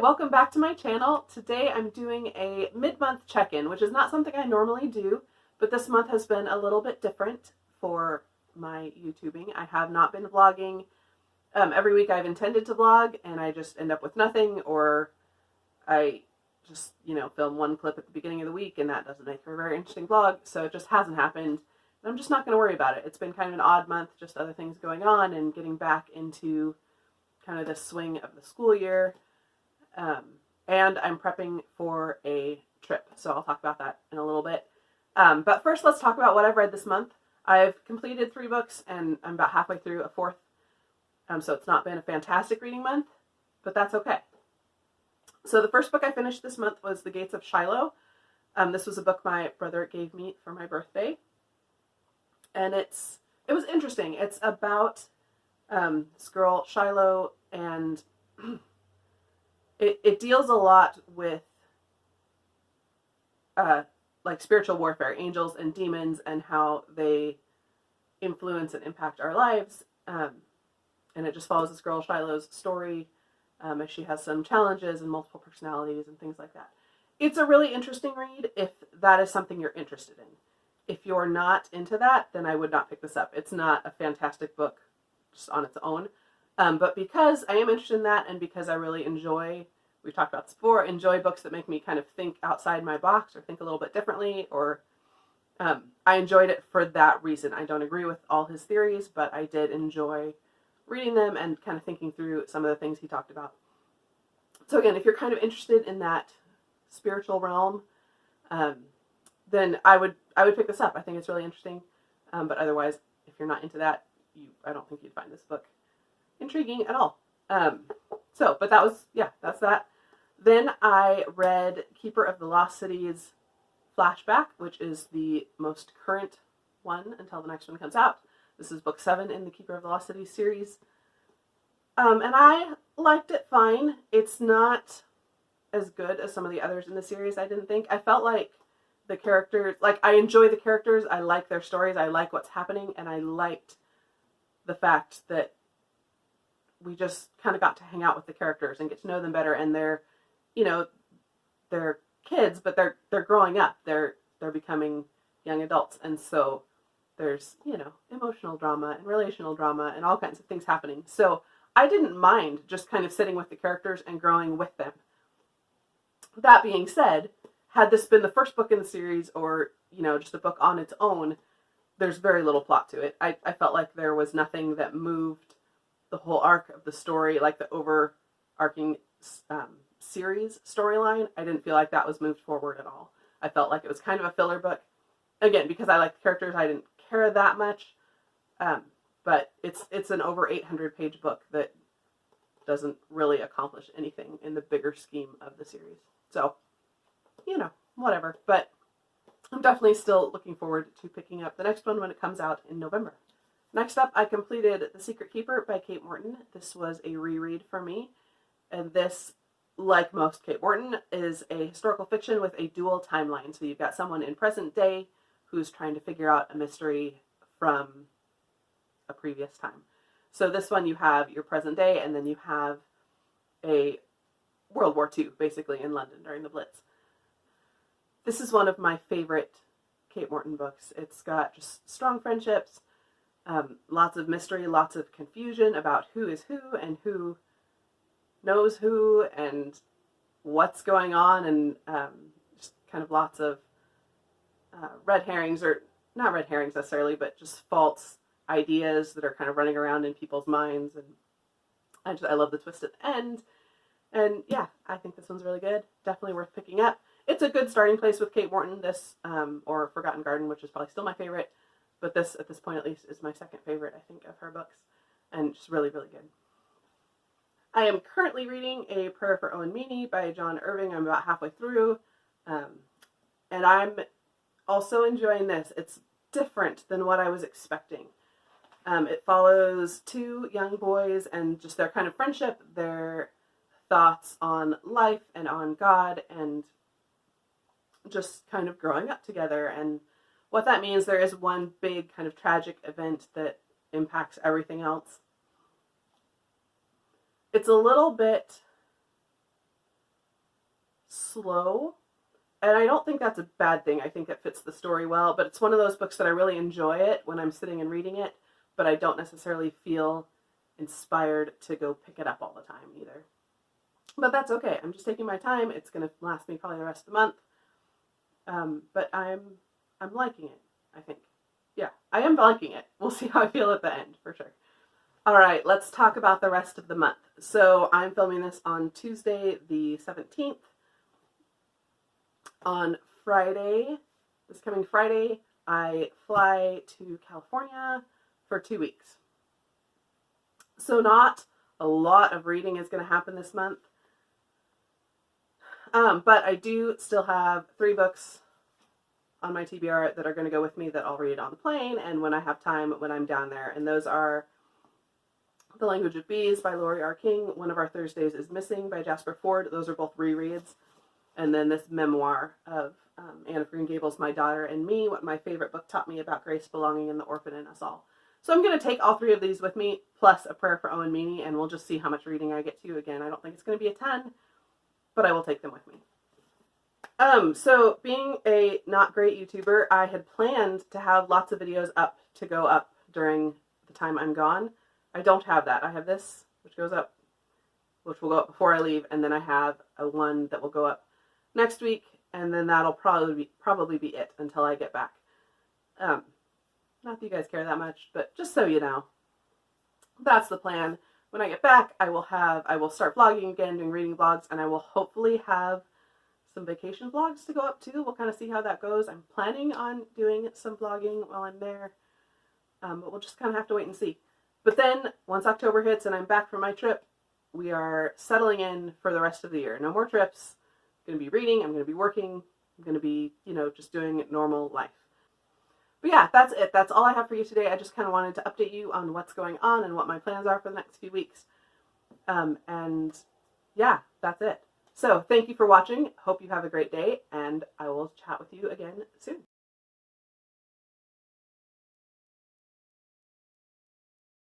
welcome back to my channel. Today I'm doing a mid-month check-in, which is not something I normally do, but this month has been a little bit different for my YouTubing. I have not been vlogging. Every week I've intended to vlog and I just end up with nothing, or I just, film one clip at the beginning of the week and that doesn't make for a very interesting vlog, so it just hasn't happened. And I'm just not going to worry about it. It's been kind of an odd month, just other things going on and getting back into kind of the swing of the school year. And I'm prepping for a trip, so I'll talk about that in a little bit. But first, let's talk about what I've read this month. I've completed 3 books, and I'm about halfway through a 4th, so it's not been a fantastic reading month, but that's okay. So the first book I finished this month was The Gates of Shiloh. This was a book my brother gave me for my birthday, and it was interesting. It's about this girl, Shiloh, and it deals a lot with like spiritual warfare, angels and demons, and how they influence and impact our lives. And it just follows this girl, Shiloh's story, as she has some challenges and multiple personalities and things like that. It's a really interesting read if that is something you're interested in. If you're not into that, then I would not pick this up. It's not a fantastic book just on its own. But because I am interested in that, and because I really enjoy, we've talked about this before, enjoy books that make me kind of think outside my box or think a little bit differently, or I enjoyed it for that reason. I don't agree with all his theories, but I did enjoy reading them and kind of thinking through some of the things he talked about. So again, if you're kind of interested in that spiritual realm, then I would pick this up. I think it's really interesting. But otherwise, if you're not into that, I don't think you'd find this book intriguing at all. But that's that. Then I read Keeper of the Lost Cities Flashback, which is the most current one until the next one comes out. This is book 7 in the Keeper of the Lost Cities series. And I liked it fine. It's not as good as some of the others in the series, I didn't think. I felt like the characters, I enjoy the characters, I like their stories, I like what's happening, and I liked the fact that we just kind of got to hang out with the characters and get to know them better, and they're kids, but they're growing up. They're becoming young adults, and so there's, emotional drama and relational drama and all kinds of things happening. So I didn't mind just kind of sitting with the characters and growing with them. That being said, had this been the first book in the series, or, just a book on its own, there's very little plot to it. I felt like there was nothing that moved the whole arc of the story, like the overarching series storyline. I didn't feel like that was moved forward at all. I felt like it was kind of a filler book. Again, because I like the characters, I didn't care that much. But it's an over 800-page book that doesn't really accomplish anything in the bigger scheme of the series. So, whatever. But I'm definitely still looking forward to picking up the next one when it comes out in November. Next up, I completed The Secret Keeper by Kate Morton. This was a reread for me. And this, like most Kate Morton, is a historical fiction with a dual timeline. So you've got someone in present day who's trying to figure out a mystery from a previous time. So this one, you have your present day, and then you have a World War II, basically, in London during the Blitz. This is one of my favorite Kate Morton books. It's got just strong friendships, lots of mystery, lots of confusion about who is who and who knows who and what's going on, and just kind of lots of red herrings, or not red herrings necessarily, but just false ideas that are kind of running around in people's minds. And I love the twist at the end. And yeah, I think this one's really good. Definitely worth picking up. It's a good starting place with Kate Morton, this, or Forgotten Garden, which is probably still my favorite. But this, at this point at least, is my second favorite, I think, of her books. And just really, really good. I am currently reading A Prayer for Owen, Meany by John Irving. I'm about halfway through. And I'm also enjoying this. It's different than what I was expecting. It follows 2 young boys and just their kind of friendship, their thoughts on life and on God, and just kind of growing up together. And what that means, there is one big kind of tragic event that impacts everything else. It's a little bit slow, and I don't think that's a bad thing. I think it fits the story well, but it's one of those books that I really enjoy it when I'm sitting and reading it, but I don't necessarily feel inspired to go pick it up all the time either. But that's okay. I'm just taking my time. It's going to last me probably the rest of the month. But I'm liking it, I think. Yeah, I am liking it. We'll see how I feel at the end, for sure. All right, let's talk about the rest of the month. So I'm filming this on Tuesday, the 17th. On Friday, this coming Friday, I fly to California for 2 weeks. So not a lot of reading is going to happen this month. But I do still have 3 books on my TBR that are going to go with me that I'll read on the plane and when I have time when I'm down there. And those are The Language of Bees by Laurie R. King, One of Our Thursdays is Missing by Jasper Fforde. Those are both rereads. And then this memoir of Anne of Green Gables, My Daughter and Me, What My Favorite Book Taught Me About Grace Belonging in the Orphan in Us All. So I'm going to take all 3 of these with me, plus a prayer for Owen Meany, and we'll just see how much reading I get to. Again, I don't think it's going to be a ton, but I will take them with me. So being a not great YouTuber, I had planned to have lots of videos up to go up during the time I'm gone. I don't have that. I have this, which goes up, which will go up before I leave, and then I have a one that will go up next week, and then that'll probably be it until I get back. Not that you guys care that much, but just so you know, that's the plan. When I get back, I will start vlogging again, doing reading vlogs, and I will hopefully have some vacation vlogs to go up too. We'll kind of see how that goes. I'm planning on doing some vlogging while I'm there, but we'll just kind of have to wait and see. But then, once October hits and I'm back from my trip, we are settling in for the rest of the year. No more trips. I'm going to be reading. I'm going to be working. I'm going to be, just doing normal life. But yeah, that's it. That's all I have for you today. I just kind of wanted to update you on what's going on and what my plans are for the next few weeks. And yeah, that's it. So thank you for watching. Hope you have a great day, and I will chat with you again soon.